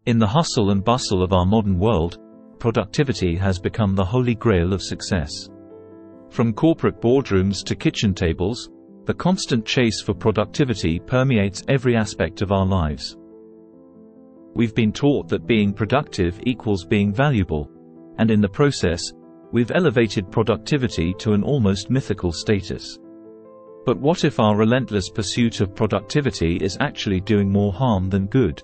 In the hustle and bustle of our modern world, productivity has become the holy grail of success. From corporate boardrooms to kitchen tables, the constant chase for productivity permeates every aspect of our lives. We've been taught that being productive equals being valuable, and in the process, we've elevated productivity to an almost mythical status. But what if our relentless pursuit of productivity is actually doing more harm than good?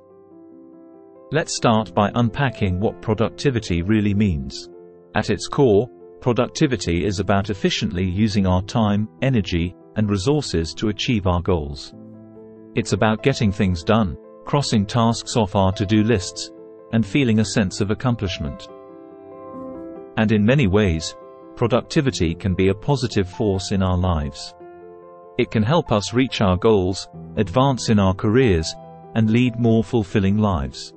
Let's start by unpacking what productivity really means. At its core, productivity is about efficiently using our time, energy, and resources to achieve our goals. It's about getting things done, crossing tasks off our to-do lists, and feeling a sense of accomplishment. And in many ways, productivity can be a positive force in our lives. It can help us reach our goals, advance in our careers, and lead more fulfilling lives.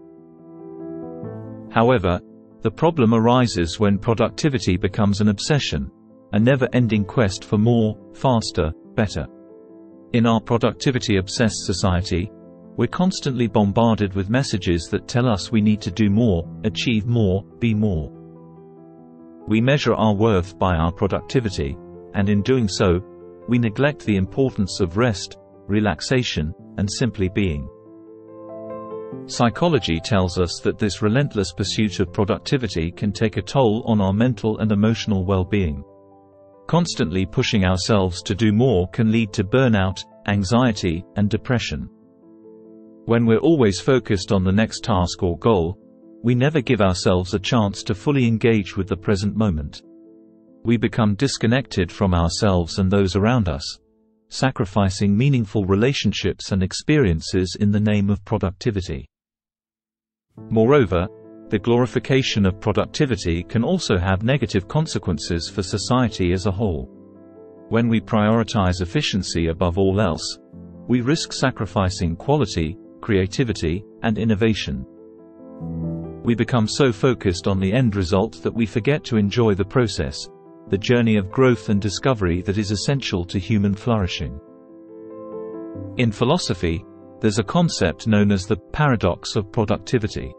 However, the problem arises when productivity becomes an obsession, a never-ending quest for more, faster, better. In our productivity-obsessed society, we're constantly bombarded with messages that tell us we need to do more, achieve more, be more. We measure our worth by our productivity, and in doing so, we neglect the importance of rest, relaxation, and simply being. Psychology tells us that this relentless pursuit of productivity can take a toll on our mental and emotional well-being. Constantly pushing ourselves to do more can lead to burnout, anxiety, and depression. When we're always focused on the next task or goal, we never give ourselves a chance to fully engage with the present moment. We become disconnected from ourselves and those around us, sacrificing meaningful relationships and experiences in the name of productivity. Moreover, the glorification of productivity can also have negative consequences for society as a whole. When we prioritize efficiency above all else, we risk sacrificing quality, creativity, and innovation. We become so focused on the end result that we forget to enjoy the process, the journey of growth and discovery that is essential to human flourishing. In philosophy, there's a concept known as the paradox of productivity.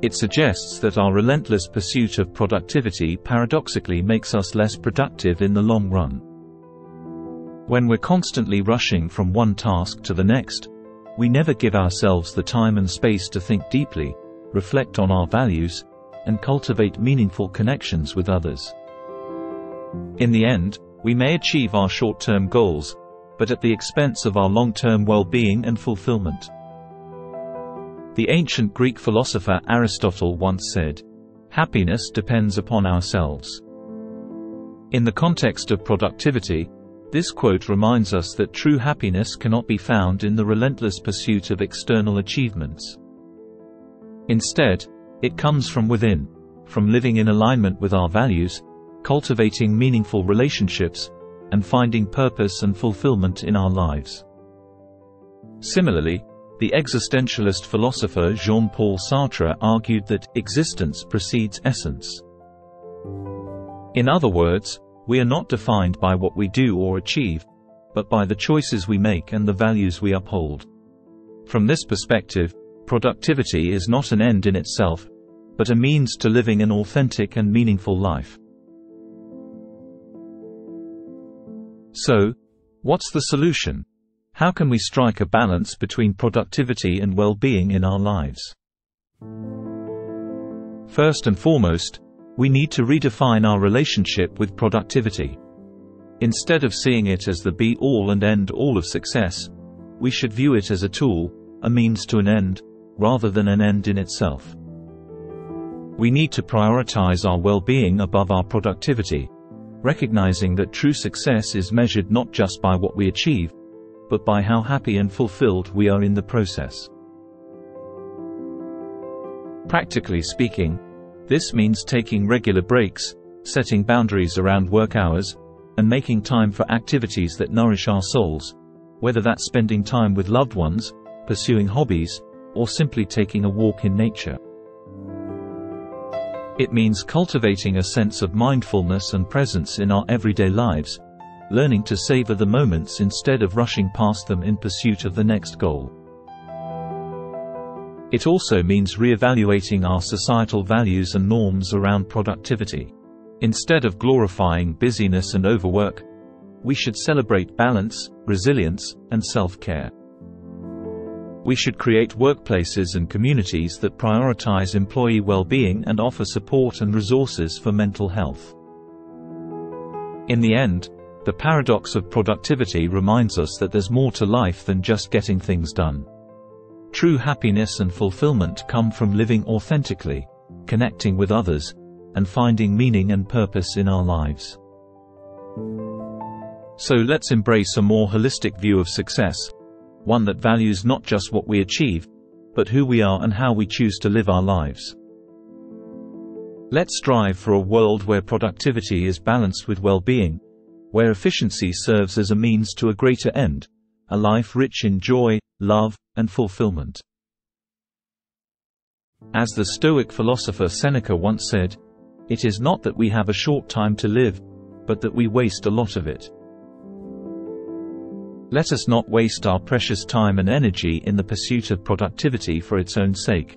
It suggests that our relentless pursuit of productivity paradoxically makes us less productive in the long run. When we're constantly rushing from one task to the next, we never give ourselves the time and space to think deeply, reflect on our values, and cultivate meaningful connections with others. In the end, we may achieve our short-term goals, but at the expense of our long-term well-being and fulfillment. The ancient Greek philosopher Aristotle once said, "Happiness depends upon ourselves." In the context of productivity, this quote reminds us that true happiness cannot be found in the relentless pursuit of external achievements. Instead, it comes from within, from living in alignment with our values, cultivating meaningful relationships, and finding purpose and fulfillment in our lives. Similarly, the existentialist philosopher Jean-Paul Sartre argued that existence precedes essence. In other words, we are not defined by what we do or achieve, but by the choices we make and the values we uphold. From this perspective, productivity is not an end in itself, but a means to living an authentic and meaningful life. So, what's the solution? How can we strike a balance between productivity and well-being in our lives? First and foremost, we need to redefine our relationship with productivity. Instead of seeing it as the be-all and end-all of success, we should view it as a tool, a means to an end, rather than an end in itself. We need to prioritize our well-being above our productivity, recognizing that true success is measured not just by what we achieve, but by how happy and fulfilled we are in the process. Practically speaking, this means taking regular breaks, setting boundaries around work hours, and making time for activities that nourish our souls, whether that's spending time with loved ones, pursuing hobbies, or simply taking a walk in nature. It means cultivating a sense of mindfulness and presence in our everyday lives, learning to savor the moments instead of rushing past them in pursuit of the next goal. It also means re-evaluating our societal values and norms around productivity. Instead of glorifying busyness and overwork, we should celebrate balance, resilience, and self-care. We should create workplaces and communities that prioritize employee well-being and offer support and resources for mental health. In the end, the paradox of productivity reminds us that there's more to life than just getting things done. True happiness and fulfillment come from living authentically, connecting with others, and finding meaning and purpose in our lives. So let's embrace a more holistic view of success, one that values not just what we achieve, but who we are and how we choose to live our lives. Let's strive for a world where productivity is balanced with well-being, where efficiency serves as a means to a greater end, a life rich in joy, love, and fulfillment. As the Stoic philosopher Seneca once said, "It is not that we have a short time to live, but that we waste a lot of it." Let us not waste our precious time and energy in the pursuit of productivity for its own sake,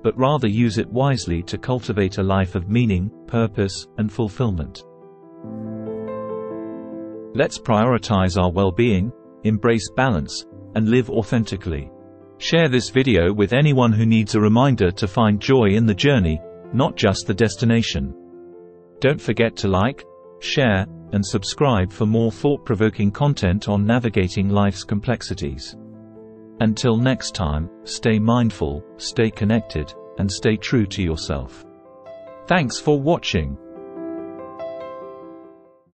but rather use it wisely to cultivate a life of meaning, purpose, and fulfillment. Let's prioritize our well-being, embrace balance, and live authentically. Share this video with anyone who needs a reminder to find joy in the journey, not just the destination. Don't forget to like, share, and subscribe for more thought-provoking content on navigating life's complexities. Until next time, stay mindful, stay connected, and stay true to yourself. Thanks for watching.